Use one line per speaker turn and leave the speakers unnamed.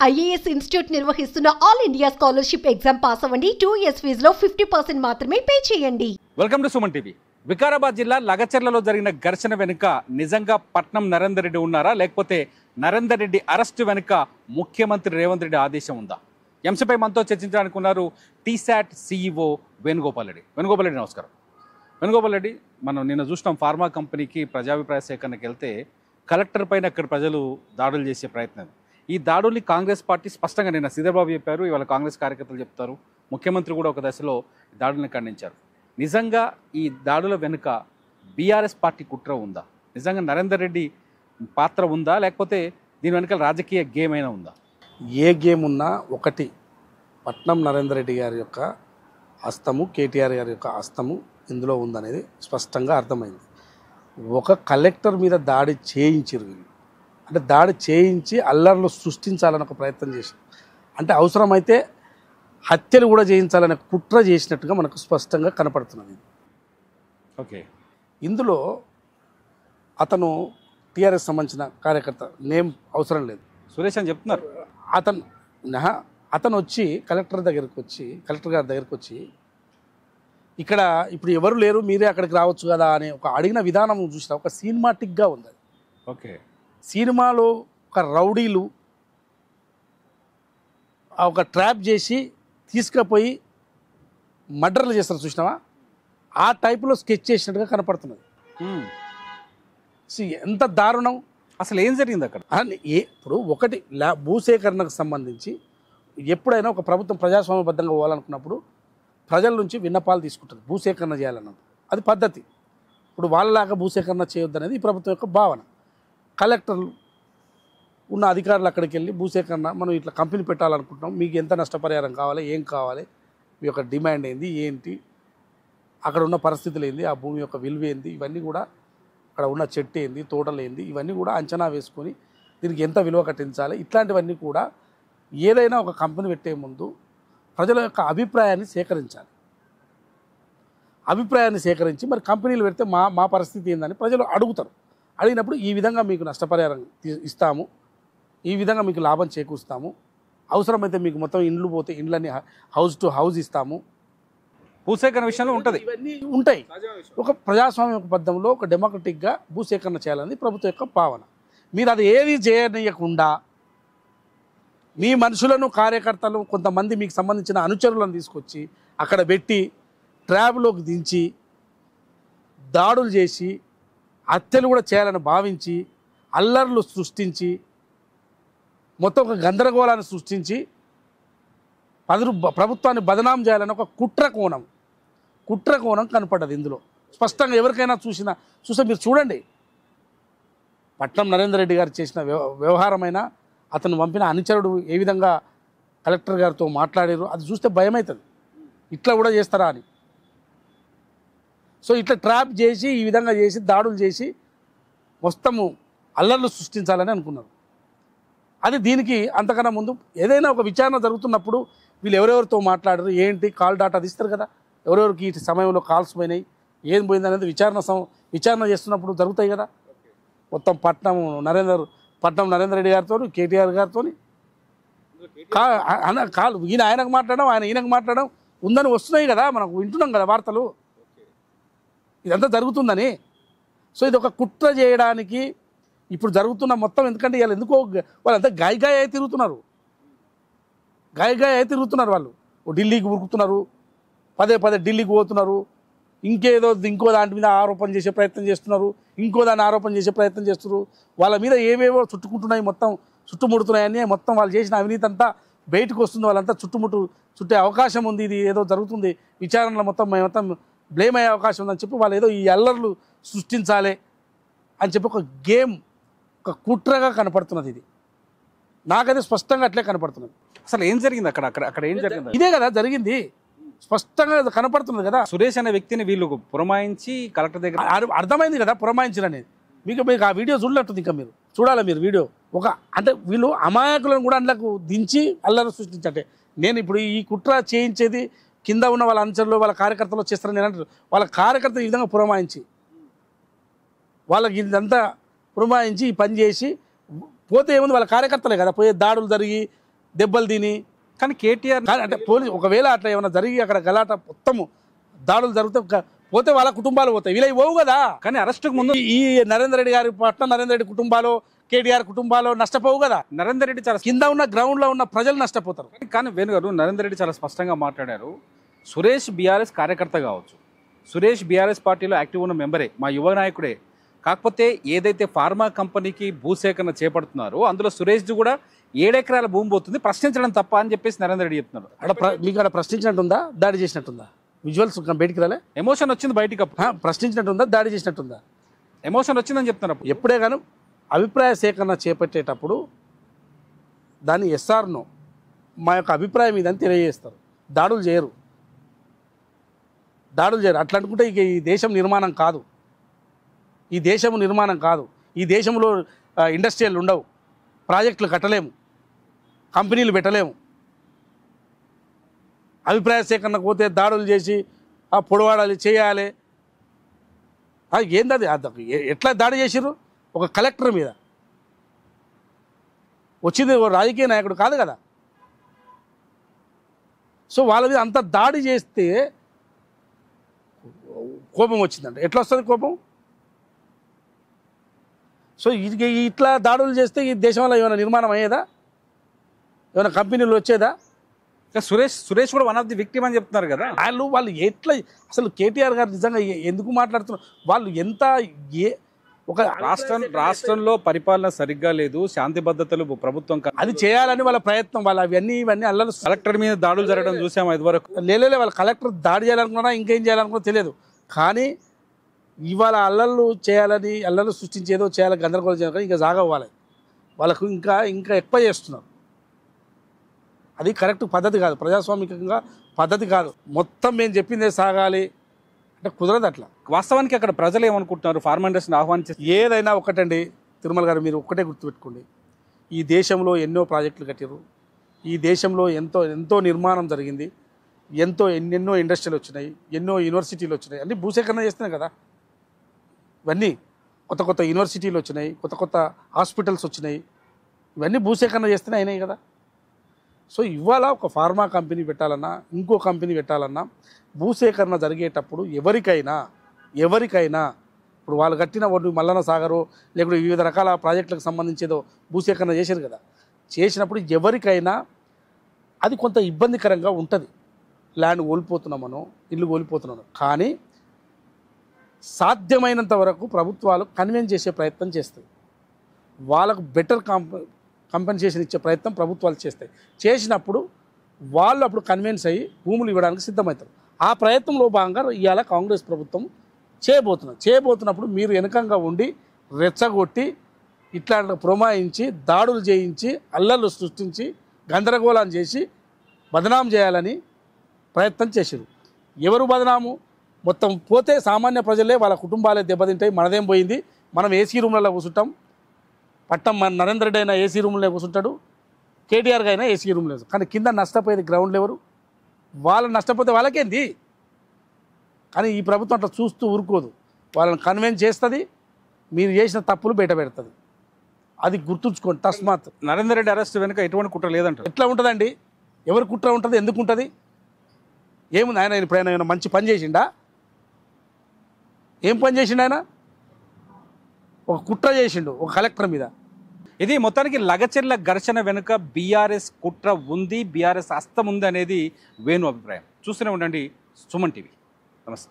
IAS institute నిర్వహిస్తున్న all India scholarship exam pass అవ్వండి. 2 years ఫీజులో 50% మాత్రమే పే చేయండి.
Welcome to Suman TV. Vikarabad జిల్లా లగచర్లలో జరిగిన ఘర్షణ వెనుక నిజంగా పట్నం నరేందర్ రెడ్డి ఉన్నారా, లేకపోతే నరేందర్ రెడ్డి అరెస్టు వెనుక ముఖ్యమంత్రి రేవంత్ రెడ్డి ఆదేశం ఉందా? ఎంసీపై మనతో చర్చించడానికి ఉన్నారు టీశాట్ CEO వేణుగోపాల్ రెడ్డి. వేణుగోపాల్ రెడ్డి నమస్కారం. వేణుగోపాల్ రెడ్డి, మనం నిన్న చూసినాం ఫార్మా కంపెనీకి ప్రజాభిప్రాయ సేకరణకి వెళ్తే కలెక్టర్ పైన ఇక్కడ ప్రజలు దాడులు చేసే ప్రయత్నం. ఈ దాడుల్ని కాంగ్రెస్ పార్టీ స్పష్టంగా నిన్న శ్రీధర్బాబు చెప్పారు, ఇవాళ కాంగ్రెస్ కార్యకర్తలు చెప్తారు, ముఖ్యమంత్రి కూడా ఒక దశలో దాడుల్ని ఖండించారు. నిజంగా ఈ దాడుల వెనుక బీఆర్ఎస్ పార్టీ కుట్ర ఉందా? నిజంగా నరేందర్ రెడ్డి పాత్ర ఉందా, లేకపోతే దీని వెనుక రాజకీయ గేమ్ అయినా ఉందా?
ఏ గేమ్ ఉన్నా ఒకటి, పట్నం నరేందర్ రెడ్డి గారి యొక్క హస్తము, కేటీఆర్ గారి యొక్క హస్తము ఇందులో ఉందనేది స్పష్టంగా అర్థమైంది. ఒక కలెక్టర్ మీద దాడి చేయించారు వీళ్ళు, అంటే దాడి చేయించి అల్లర్లు సృష్టించాలని ఒక ప్రయత్నం చేశారు. అంటే అవసరమైతే హత్యలు కూడా చేయించాలనే కుట్ర చేసినట్టుగా మనకు స్పష్టంగా కనపడుతున్నది.
ఓకే,
ఇందులో అతను టీఆర్ఎస్ సంబంధించిన కార్యకర్త, నేమ్ అవసరం లేదు,
సురేష్ అని చెప్తున్నారు.
అతను వచ్చి కలెక్టర్ గారి దగ్గరికి వచ్చి ఇక్కడ ఇప్పుడు ఎవరు లేరు, మీరే అక్కడికి రావచ్చు కదా అని ఒక అడిగిన విధానం చూసిన ఒక సినిమాటిక్గా ఉంది.
ఓకే, సినిమాలో
ఒక రౌడీలు ఒక ట్రాప్ చేసి తీసుకుపోయి మర్డర్లు చేస్తారు చూసినావా, ఆ టైపులో స్కెచ్ చేసినట్టుగా కనపడుతున్నది. ఎంత దారుణం!
అసలు ఏం జరిగింది అక్కడ?
ఇప్పుడు ఒకటి భూసేకరణకు సంబంధించి ఎప్పుడైనా ఒక ప్రభుత్వం ప్రజాస్వామ్యబద్ధంగా పోవాలనుకున్నప్పుడు ప్రజల నుంచి విన్నపాలు తీసుకుంటుంది, భూసేకరణ చేయాలన్నప్పుడు అది పద్ధతి. ఇప్పుడు వాళ్ళలాగా భూసేకరణ చేయొద్దనేది ఈ ప్రభుత్వం యొక్క భావన. కలెక్టర్లు ఉన్న అధికారులు అక్కడికి వెళ్ళి భూసేకరణ, మనం ఇట్లా కంపెనీ పెట్టాలనుకుంటున్నాం, మీకు ఎంత నష్టపరిహారం కావాలి, ఏం కావాలి, మీ యొక్క డిమాండ్ ఏంది, ఏంటి, అక్కడ ఉన్న పరిస్థితులు ఏంది, ఆ భూమి యొక్క విలువ ఏంది, ఇవన్నీ కూడా అక్కడ ఉన్న చెట్టు ఏంది, తోటలు ఏంది, ఇవన్నీ కూడా అంచనా వేసుకొని దీనికి ఎంత విలువ కట్టించాలి, ఇట్లాంటివన్నీ కూడా ఏదైనా ఒక కంపెనీ పెట్టే ముందు ప్రజల యొక్క అభిప్రాయాన్ని సేకరించాలి. అభిప్రాయాన్ని సేకరించి మరి కంపెనీలు పెడితే మా పరిస్థితి ఏందని ప్రజలు అడుగుతారు. అడిగినప్పుడు ఈ విధంగా మీకు నష్టపరిహారం ఇస్తాము, ఈ విధంగా మీకు లాభం చేకూరుస్తాము, అవసరమైతే మీకు మొత్తం ఇండ్లు పోతే ఇండ్లని హౌస్ టు హౌస్ ఇస్తాము,
భూసేకరణ విషయంలో ఉంటుంది,
ఇవన్నీ ఉంటాయి. ఒక ప్రజాస్వామ్య బద్ధంలో ఒక డెమోక్రటిక్గా భూసేకరణ చేయాలని ప్రభుత్వం యొక్క భావన. మీరు అది ఏది చేయనీయకుండా మీ మనుషులను, కార్యకర్తలు, కొంతమంది మీకు సంబంధించిన అనుచరులను తీసుకొచ్చి అక్కడ పెట్టి ట్రాబ్లోకి దించి దాడులు చేసి హత్యలు కూడా చేయాలని భావించి అల్లర్లు సృష్టించి మొత్తం ఒక గందరగోళాన్ని సృష్టించి ప్రభుత్వాన్ని బదనాం చేయాలని ఒక కుట్ర కోణం కనపడ్డది ఇందులో స్పష్టంగా. ఎవరికైనా చూస్తే మీరు చూడండి, పట్నం నరేందర్ రెడ్డి గారు చేసిన వ్యవహారమైన, అతను పంపిన అనుచరుడు ఏ విధంగా కలెక్టర్ గారితో మాట్లాడారు, అది చూస్తే భయం అవుతుంది, ఇట్లా కూడా చేస్తారా అని. సో ఇట్లా ట్రాప్ చేసి ఈ విధంగా చేసి దాడులు చేసి మొత్తము అల్లర్లు సృష్టించాలని అనుకున్నారు. అది దీనికి అంతకన్నా ముందు ఏదైనా ఒక విచారణ జరుగుతున్నప్పుడు వీళ్ళు ఎవరెవరితో మాట్లాడారు, ఏంటి, కాల్ డాటా తీస్తారు కదా, ఎవరెవరికి ఈ సమయంలో కాల్స్ పోయినాయి, ఏం పోయింది అనేది విచారణ చేస్తున్నప్పుడు జరుగుతాయి కదా. మొత్తం పట్నం నరేందర్ రెడ్డి గారితో, కేటీఆర్ గారితో ఆయనకు మాట్లాడడం, ఈయనకు మాట్లాడడం ఉందని వస్తున్నాయి కదా, మనకు వింటున్నాం కదా వార్తలు, ఇదంతా జరుగుతుందని. సో ఇది ఒక కుట్ర చేయడానికి ఇప్పుడు జరుగుతున్న మొత్తం. ఎందుకంటే ఇవాళ ఎందుకో వాళ్ళంతా గాయ తిరుగుతున్నారు, వాళ్ళు ఢిల్లీకి ఉరుకుతున్నారు, పదే ఢిల్లీకి పోతున్నారు, ఇంకో దాని మీద ఆరోపణ చేసే ప్రయత్నం చేస్తున్నారు, ఇంకో దాన్ని ఆరోపణ చేసే ప్రయత్నం చేస్తున్నారు. వాళ్ళ మీద ఏవేవో చుట్టుకుంటున్నాయి, మొత్తం చుట్టుముడుతున్నాయని, మొత్తం వాళ్ళు చేసిన అవినీతి అంతా బయటకు వస్తుంది, వాళ్ళంతా చుట్టే అవకాశం ఉంది, ఇది ఏదో జరుగుతుంది, విచారణలో మొత్తం బ్లేమ్ అయ్యే అవకాశం ఉందని చెప్పి వాళ్ళు ఏదో ఈ అల్లర్లు సృష్టించాలి అని చెప్పి ఒక గేమ్, ఒక కుట్రగా కనపడుతున్నది. ఇది నాకైతే స్పష్టంగా అట్లే కనపడుతున్నది.
అసలు ఏం జరిగింది అక్కడ ఏం జరిగింది?
ఇదే కదా జరిగింది, స్పష్టంగా కనపడుతుంది కదా.
సురేష్ అనే వ్యక్తిని వీళ్ళు పురమాయించి కలెక్టర్ దగ్గర
అర్థమైంది కదా పురమాయించిన అనేది. మీకు ఆ వీడియో చూడలేట్టుంది, ఇంకా మీరు చూడాలి మీరు వీడియో. అంటే వీళ్ళు అమాయకులను కూడా అందులోకి దించి అల్లరి సృష్టించంటే, నేను ఇప్పుడు ఈ కుట్ర చేయించేది కింద ఉన్న వాళ్ళ అనుచరులు, వాళ్ళ కార్యకర్తలు చేస్తారని నేను అంటారు. వాళ్ళ కార్యకర్తలు ఈ విధంగా పురమాయించి వాళ్ళకి ఇదంతా పురమాయించి ఈ పని చేసి పోతే ఏముంది, వాళ్ళ కార్యకర్తలే కదా పోయే, దాడులు జరిగి దెబ్బలు తిని.
కానీ కేటీఆర్
కానీ అంటే పోలీసు ఒకవేళ అట్లా ఏమైనా జరిగి అక్కడ గలాట మొత్తము దాడులు జరిగితే పోతే వాళ్ళ కుటుంబాలు పోతాయి, వీళ్ళవి పోవు కదా.
కానీ అరెస్టుకు ముందు
ఈ నరేందర్ రెడ్డి గారి పట్ల నరేందర్ రెడ్డి కుటుంబాలు, కేటీఆర్ కుటుంబాలు నష్టపోవు కదా.
నరేందర్ రెడ్డి చాలా
కింద ఉన్న గ్రౌండ్ లో ఉన్న ప్రజలు నష్టపోతారు.
కానీ వేణుగారు నరేందర్ రెడ్డి చాలా స్పష్టంగా మాట్లాడారు. సురేష్ బీఆర్ఎస్ కార్యకర్త కావచ్చు, సురేష్ బీఆర్ఎస్ పార్టీలో యాక్టివ్ ఉన్న మెంబరే, మా యువ నాయకుడే. కాకపోతే ఏదైతే ఫార్మా కంపెనీకి భూసేకరణ చేపడుతున్నారో అందులో సురేష్ కూడా 7 ఎకరాల భూమి పోతుంది, ప్రశ్నించడం తప్ప అని చెప్పేసి నరేందర్ రెడ్డి చెప్తున్నారు.
మీకు అక్కడ ప్రశ్నించినట్టుందా, దాడి చేసినట్టుందా? విజువల్స్ బయటికి రాలే,
ఎమోషన్ వచ్చింది బయటికి.
ప్రశ్నించినట్టుందా, దాడి చేసినట్టుందా?
ఎమోషన్ వచ్చిందని చెప్తున్నారు.
ఎప్పుడే కానీ అభిప్రాయ సేకరణ చేపట్టేటప్పుడు దాన్ని ఎస్ఆర్నో మా యొక్క అభిప్రాయం ఇదని తెలియజేస్తారు. దాడులు చేయరు. అట్లా అనుకుంటే ఇక ఈ దేశం నిర్మాణం కాదు, ఈ దేశంలో ఇండస్ట్రియల్ ఉండవు, ప్రాజెక్టులు కట్టలేము, కంపెనీలు పెట్టలేము. అభిప్రాయ సేకరణకు పోతే దాడులు చేసి పొడవాడాలి, చేయాలి. ఏంది అది? ఎట్లా దాడి చేసిర్రు? ఒక కలెక్టర్ మీద వచ్చింది ఓ రాజకీయ నాయకుడు కాదు కదా. సో వాళ్ళ మీద అంత దాడి చేస్తే కోపం వచ్చిందంట. ఎట్లా వస్తుంది కోపం? సో ఇది ఇట్లా దాడులు చేస్తే ఈ దేశంలో ఏమైనా నిర్మాణం అయ్యేదా? ఏమైనా కంపెనీలు వచ్చేదా?
సురేష్ కూడా వన్ ఆఫ్ ది విక్టిమ్ అని చెప్తున్నారు కదా.
వాళ్ళు ఎట్లా అసలు కేటీఆర్ గారు నిజంగా ఎందుకు మాట్లాడుతున్నారు? వాళ్ళు ఎంత ఒక
రాష్ట్రంలో పరిపాలన సరిగ్గా లేదు, శాంతి భద్రతలు ప్రభుత్వం
అది చేయాలని వాళ్ళ ప్రయత్నం. వాళ్ళు ఇవన్నీ అల్లలు.
కలెక్టర్ మీద దాడులు జరగడం చూసాము ఇదివరకు.
లేలే వాళ్ళు కలెక్టర్ దాడి చేయాలనుకున్నా, ఇంకేం చేయాలనుకున్నా తెలియదు. కానీ ఇవాళ అల్లలు సృష్టించేదో చేయాలి, గందరగోళం చేయాలి, ఇంకా జాగవ్వాలి. వాళ్ళకు ఇంకా ఎక్కువ చేస్తున్నారు. అది కరెక్ట్ పద్ధతి కాదు, ప్రజాస్వామికంగా పద్ధతి కాదు. మొత్తం మేము చెప్పిందే సాగాలి అంటే కుదరదు అట్లా.
వాస్తవానికి అక్కడ ప్రజలు ఏమనుకుంటున్నారు? ఫార్మా ఇండస్ట్రీని ఆహ్వానించి
ఏదైనా ఒకటండి తిరుమల గారు, మీరు ఒక్కటే గుర్తుపెట్టుకోండి. ఈ దేశంలో ఎన్నో ప్రాజెక్టులు కట్టారు, ఈ దేశంలో ఎంతో నిర్మాణం జరిగింది, ఎన్నెన్నో ఇండస్ట్రీలు వచ్చినాయి, ఎన్నో యూనివర్సిటీలు వచ్చినాయి. అన్నీ భూసేకరణ చేస్తున్నాయి కదా. ఇవన్నీ కొత్త యూనివర్సిటీలు వచ్చినాయి, కొత్త హాస్పిటల్స్ వచ్చినాయి, ఇవన్నీ భూసేకరణ చేస్తేనే అయినాయి కదా. సో ఇవాళ ఒక ఫార్మా కంపెనీ పెట్టాలన్నా, ఇంకో కంపెనీ పెట్టాలన్నా భూసేకరణ జరిగేటప్పుడు ఎవరికైనా ఇప్పుడు వాళ్ళు కట్టిన ఒడ్డు మల్లన్న సాగరు లేకపోతే వివిధ రకాల ప్రాజెక్టులకు సంబంధించేదో భూసేకరణ చేశారు కదా. చేసినప్పుడు ఎవరికైనా అది కొంత ఇబ్బందికరంగా ఉంటుంది. ల్యాండ్ కోల్పోతున్నామనో, ఇల్లు కోల్పోతున్నాను. కానీ సాధ్యమైనంత వరకు ప్రభుత్వాలు కన్విన్స్ చేసే ప్రయత్నం చేస్తాయి. వాళ్ళకు బెటర్ కంపెన్సేషన్ ఇచ్చే ప్రయత్నం ప్రభుత్వాలు చేస్తాయి. చేసినప్పుడు వాళ్ళు అప్పుడు కన్విన్స్ అయ్యి భూములు ఇవ్వడానికి సిద్ధమవుతారు. ఆ ప్రయత్నంలో భాగంగా ఇవాళ కాంగ్రెస్ ప్రభుత్వం చేయబోతున్నప్పుడు మీరు వెనకంగా ఉండి రెచ్చగొట్టి ఇట్లాంటి ప్రమాయించి దాడులు చేయించి అల్లర్లు సృష్టించి గందరగోళం చేసి బదనాం చేయాలని ప్రయత్నం చేశారు. ఎవరు బదనాము? మొత్తం పోతే సామాన్య ప్రజలే, వాళ్ళ కుటుంబాలే దెబ్బతింటాయి. మనదేం పోయింది? మనం ఏసీ రూమ్లలో కూర్చుంటాం. మన నరేందర్ రెడ్డి అయినా ఏసీ రూమ్లో కూర్చుంటాడు, కేటీఆర్గా అయినా ఏసీ రూమ్లో. కానీ కింద నష్టపోయేది గ్రౌండ్లో ఎవరు? వాళ్ళు నష్టపోతే వాళ్ళకేంది? కానీ ఈ ప్రభుత్వం అట్లా చూస్తూ ఊరుకోదు, వాళ్ళని కన్విన్స్ చేస్తుంది, మీరు చేసిన తప్పులు బయట పెడుతుంది. అది గుర్తుంచుకోండి తస్మాత్.
నరేందర్ రెడ్డి అరెస్ట్ వెనుక ఎటువంటి కుట్ర లేదంటారు.
ఎట్లా ఉంటుందండి? ఎవరు కుట్ర ఉంటుంది? ఎందుకు ఉంటుంది? ఏముంది? ఆయన ఇప్పుడు మంచి పని చేసిండా? ఏం పని చేసిండు ఆయన? ఒక కుట్ర చేసిండు ఒక కలెక్టర్ మీద.
ఇది మొత్తానికి లగచెర్ల ఘర్షణ వెనుక బీఆర్ఎస్ కుట్ర ఉంది, బీఆర్ఎస్ హస్తం ఉంది అనేది వేణు అభిప్రాయం. చూస్తూనే ఉండండి సుమన్ టీవీ. నమస్తే.